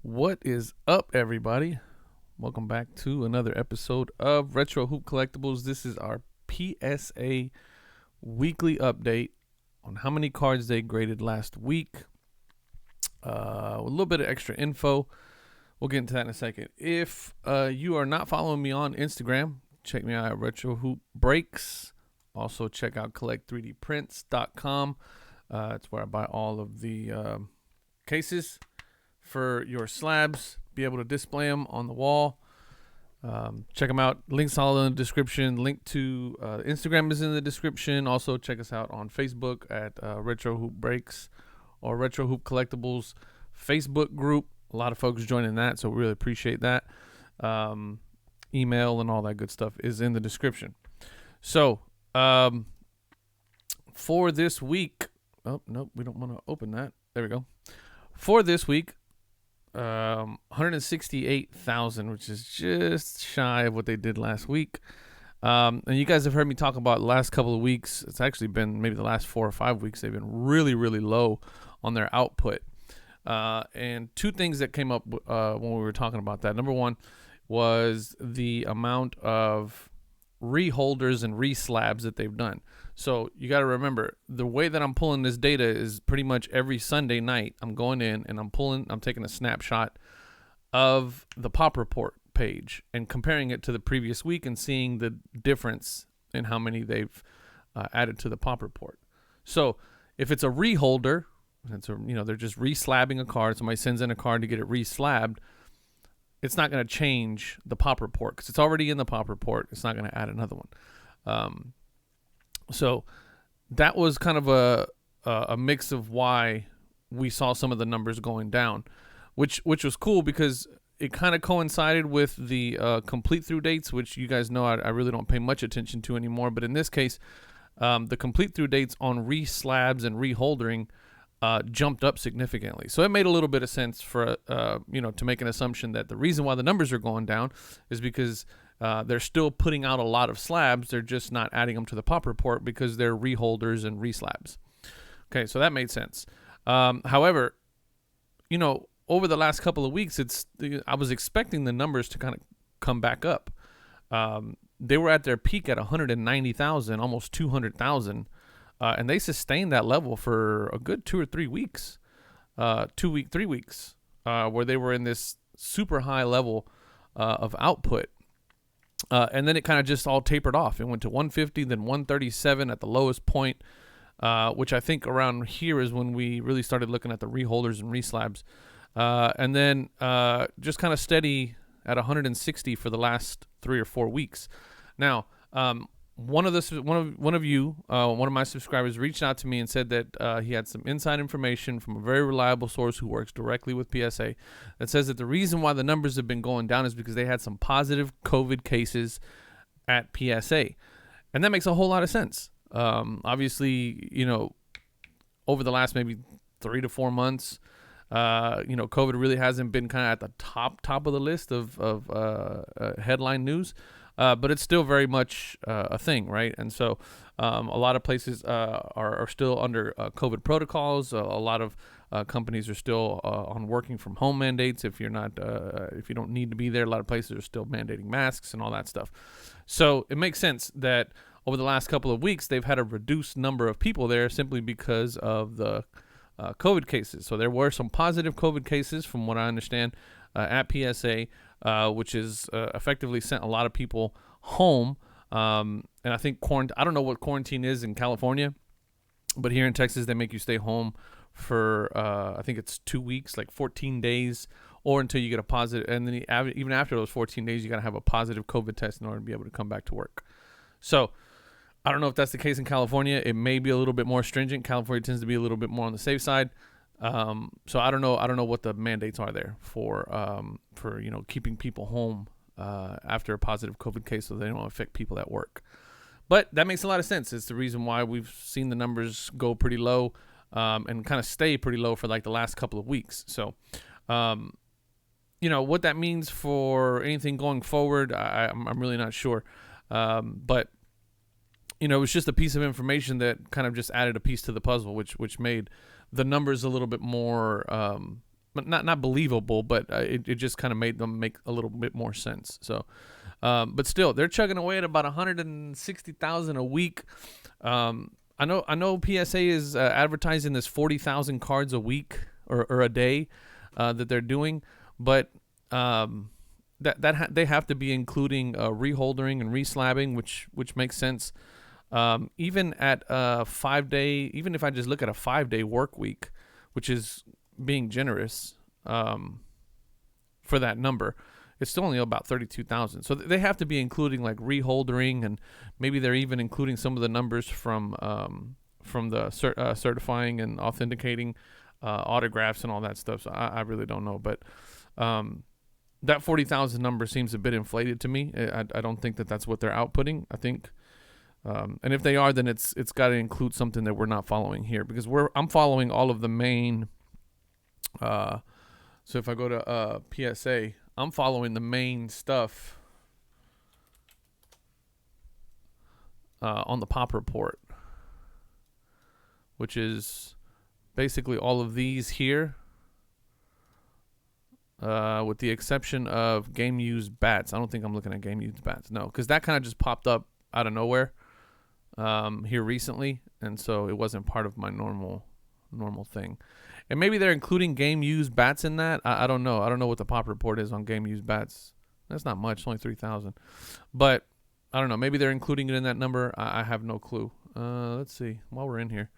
What is up, everybody? Welcome back to another episode of Retro Hoop Collectibles. This is our PSA weekly update on how many cards they graded last week. A little bit of extra info. We'll get into that in a second. If you are not following me on Instagram, check me out at Retro Hoop Breaks. Also, check out collect3dprints.com. It's where I buy all of the cases for your slabs, be able to display them on the wall. Check them out. Links all in the description. Link to Instagram is in the description. Also, check us out on Facebook at Retro Hoop Breaks or Retro Hoop Collectibles Facebook group. A lot of folks joining that, so we really appreciate that. Email and all that good stuff is in the description. So, for this week, oh, nope, we don't want to open that. There we go. For this week, 168,000, which is just shy of what they did last week. And you guys have heard me talk about the last couple of weeks. It's actually been maybe the last 4 or 5 weeks. They've been really, really low on their output. And two things that came up when we were talking about that. Number one was the amount of reholders and reslabs that they've done. So you got to remember, the way that I'm pulling this data is pretty much every Sunday night I'm going in and I'm taking a snapshot of the pop report page and comparing it to the previous week and seeing the difference in how many they've added to the pop report. So if it's a reholder, they're just reslabbing a card. Somebody sends in a card to get it reslabbed. It's not going to change the pop report because it's already in the pop report. It's not going to add another one. So that was kind of a mix of why we saw some of the numbers going down, which was cool because it kind of coincided with the complete through dates, which you guys know I really don't pay much attention to anymore. But in this case, the complete through dates on re-slabs and reholdering jumped up significantly. So it made a little bit of sense for to make an assumption that the reason why the numbers are going down is because they're still putting out a lot of slabs. They're just not adding them to the pop report because they're reholders and reslabs. Okay, so that made sense. However, over the last couple of weeks, I was expecting the numbers to kind of come back up. They were at their peak at 190,000, almost 200,000. And they sustained that level for a good 2 or 3 weeks, 3 weeks, where they were in this super high level of output. And then it kind of just all tapered off. It went to 150, then 137 at the lowest point, which I think around here is when we really started looking at the reholders and reslabs. And then just kind of steady at 160 for the last 3 or 4 weeks. Now, one of my subscribers reached out to me and said that he had some inside information from a very reliable source who works directly with PSA that says that the reason why the numbers have been going down is because they had some positive COVID cases at PSA. And that makes a whole lot of sense. Obviously, over the last maybe 3 to 4 months, COVID really hasn't been kind of at the top of the list of headline news. But it's still very much a thing, right? And so a lot of places are still under COVID protocols. A lot of companies are still on working from home mandates. If you don't need to be there, a lot of places are still mandating masks and all that stuff. So it makes sense that over the last couple of weeks, they've had a reduced number of people there simply because of the COVID cases. So there were some positive COVID cases, from what I understand, at PSA. Which is effectively sent a lot of people home. And I think I don't know what quarantine is in California, but here in Texas, they make you stay home for, I think it's 2 weeks, like 14 days, or until you get a positive. And then even after those 14 days, you got to have a positive COVID test in order to be able to come back to work. So I don't know if that's the case in California. It may be a little bit more stringent. California tends to be a little bit more on the safe side. So I don't know what the mandates are there for keeping people home after a positive COVID case so they don't affect people at work. But that makes a lot of sense. It's the reason why we've seen the numbers go pretty low and kind of stay pretty low for like the last couple of weeks. So, what that means for anything going forward, I'm really not sure. But it was just a piece of information that kind of just added a piece to the puzzle, which made the numbers a little bit more not believable, but it just kind of made them make a little bit more sense. So, but still, they're chugging away at about 160,000 a week. I know PSA is advertising this 40,000 cards a week or a day that they're doing, but they have to be including reholdering and reslabbing, which makes sense. Even at a 5-day, even if I just look at a 5-day work week, which is being generous for that number, it's still only about 32,000. So they have to be including like reholdering, and maybe they're even including some of the numbers from the certifying and authenticating autographs and all that stuff. So I really don't know, but that 40,000 number seems a bit inflated to me. I don't think that that's what they're outputting. I think, and if they are, then it's got to include something that we're not following here, because I'm following all of the main. So if I go to PSA, I'm following the main stuff on the pop report, which is basically all of these here, with the exception of game used bats. I don't think I'm looking at game used bats, no, because that kind of just popped up out of nowhere here recently, and so it wasn't part of my normal thing. And maybe they're including game used bats in that. I don't know. I don't know what the pop report is on game used bats. That's not much. It's only 3,000. But I don't know. Maybe they're including it in that number. I have no clue. Let's see. While we're in here,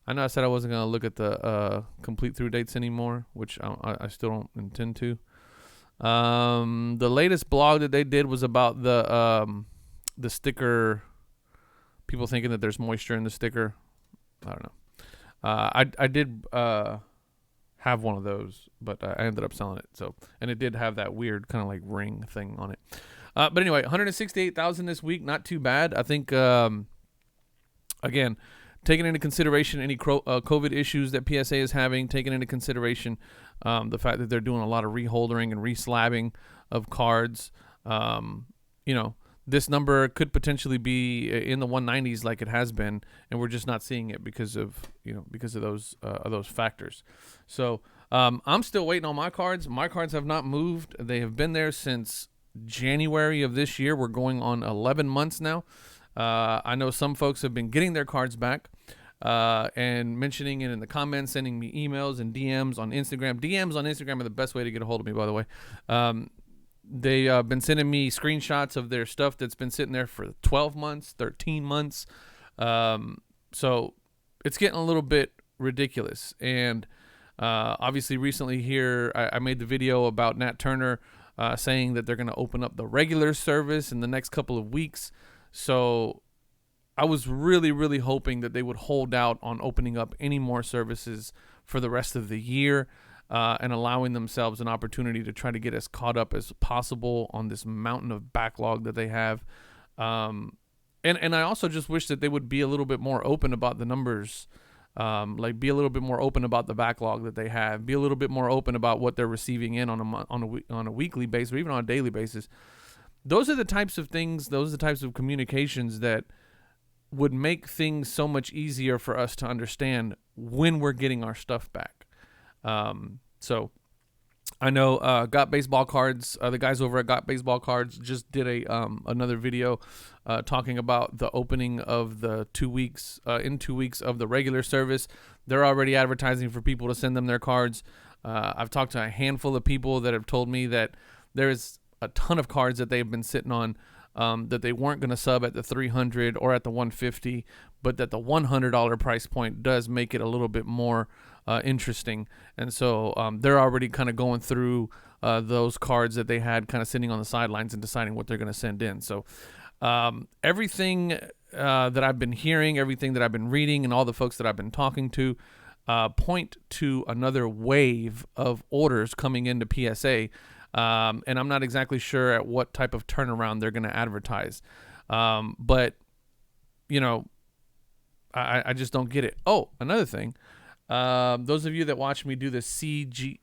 I know I said I wasn't going to look at the complete through dates anymore, which I still don't intend to. The latest blog that they did was about the sticker. People thinking that there's moisture in the sticker. I don't know. I did have one of those, but I ended up selling it. So, and it did have that weird kind of like ring thing on it. But anyway, 168,000 this week, not too bad. I think, again, taking into consideration any COVID issues that PSA is having, taking into consideration the fact that they're doing a lot of reholdering and reslabbing of cards, this number could potentially be in the 190s like it has been, and we're just not seeing it because of those factors. So I'm still waiting on my cards. My cards have not moved. They have been there since January of this year. We're going on 11 months now. I know some folks have been getting their cards back and mentioning it in the comments, sending me emails and DMs on Instagram. DMs on Instagram are the best way to get a hold of me, by the way. They've been sending me screenshots of their stuff that's been sitting there for 12 months, 13 months. So it's getting a little bit ridiculous. And obviously recently here, I made the video about Nat Turner saying that they're going to open up the regular service in the next couple of weeks. So I was really, really hoping that they would hold out on opening up any more services for the rest of the year. And allowing themselves an opportunity to try to get as caught up as possible on this mountain of backlog that they have. And I also just wish that they would be a little bit more open about the numbers, like be a little bit more open about the backlog that they have, be a little bit more open about what they're receiving in on a weekly basis or even on a daily basis. Those are the types of things, those are the types of communications that would make things so much easier for us to understand when we're getting our stuff back. So I know, Got Baseball Cards, the guys over at Got Baseball Cards just did another video, talking about the opening of the 2 weeks, in 2 weeks of the regular service. They're already advertising for people to send them their cards. I've talked to a handful of people that have told me that there's a ton of cards that they've been sitting on, that they weren't going to sub at the 300 or at the 150, but that the $100 price point does make it a little bit more interesting. And so they're already kind of going through those cards that they had kind of sitting on the sidelines and deciding what they're going to send in. So everything that I've been hearing, everything that I've been reading, and all the folks that I've been talking to point to another wave of orders coming into PSA. And I'm not exactly sure at what type of turnaround they're going to advertise. But, I just don't get it. Oh, another thing. Those of you that watched me do the CSG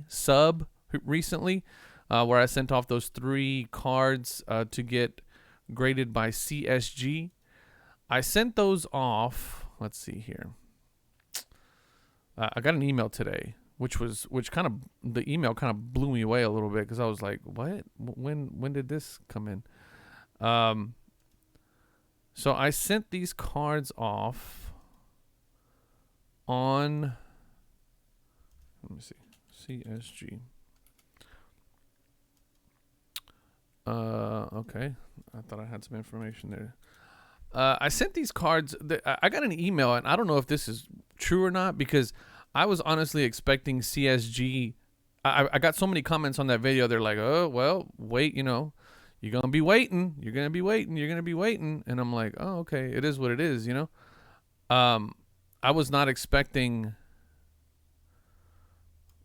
sub recently, where I sent off those 3 cards to get graded by CSG, I sent those off. Let's see here. I got an email today which kind of, the email kind of blew me away a little bit, because I was like, what? When did this come in? So I sent these cards off on, let me see, CSG. Okay. I thought I had some information there. I sent these cards. I got an email, and I don't know if this is true or not, because I was honestly expecting CSG. I got so many comments on that video. They're like, oh, well, wait, you're going to be waiting. You're going to be waiting. You're going to be waiting. And I'm like, oh, okay. It is what it is, I was not expecting.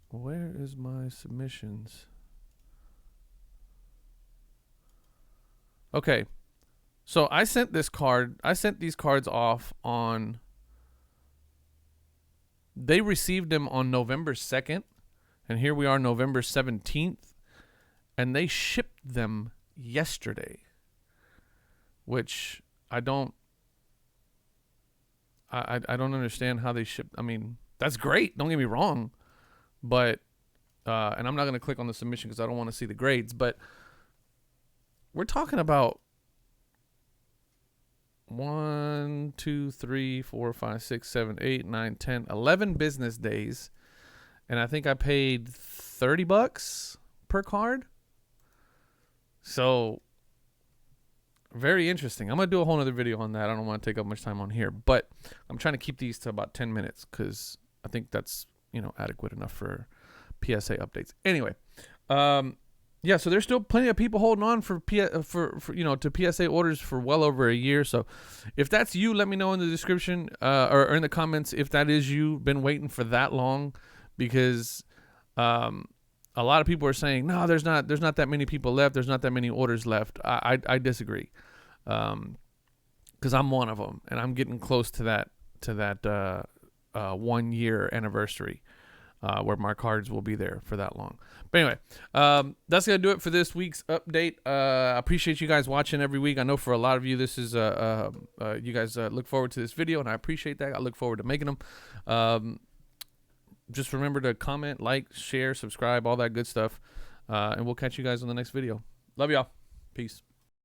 Where is my submissions? Okay. So I sent these cards off on, they received them on November 2nd, and here we are November 17th, and they shipped them yesterday, which I don't understand how they ship. I mean, that's great, don't get me wrong, but and I'm not going to click on the submission because I don't want to see the grades, but we're talking about 1, 2, 3, 4, 5, 6, 7, 8, 9, 10, 11 business days, and I think I paid $30 per card. So very interesting. I'm gonna do a whole other video on that. I don't want to take up much time on here, but I'm trying to keep these to about 10 minutes because I think that's adequate enough for PSA updates. Anyway, yeah, so there's still plenty of people holding on for to PSA orders for well over a year. So if that's you, let me know in the description or in the comments if that is you, been waiting for that long, because a lot of people are saying, no, there's not that many people left. There's not that many orders left. I disagree, because I'm one of them, and I'm getting close to that 1 year anniversary. Where my cards will be there for that long. But anyway, that's going to do it for this week's update. I appreciate you guys watching every week. I know for a lot of you, this is, you guys look forward to this video, and I appreciate that. I look forward to making them. Just remember to comment, like, share, subscribe, all that good stuff. And we'll catch you guys on the next video. Love y'all. Peace.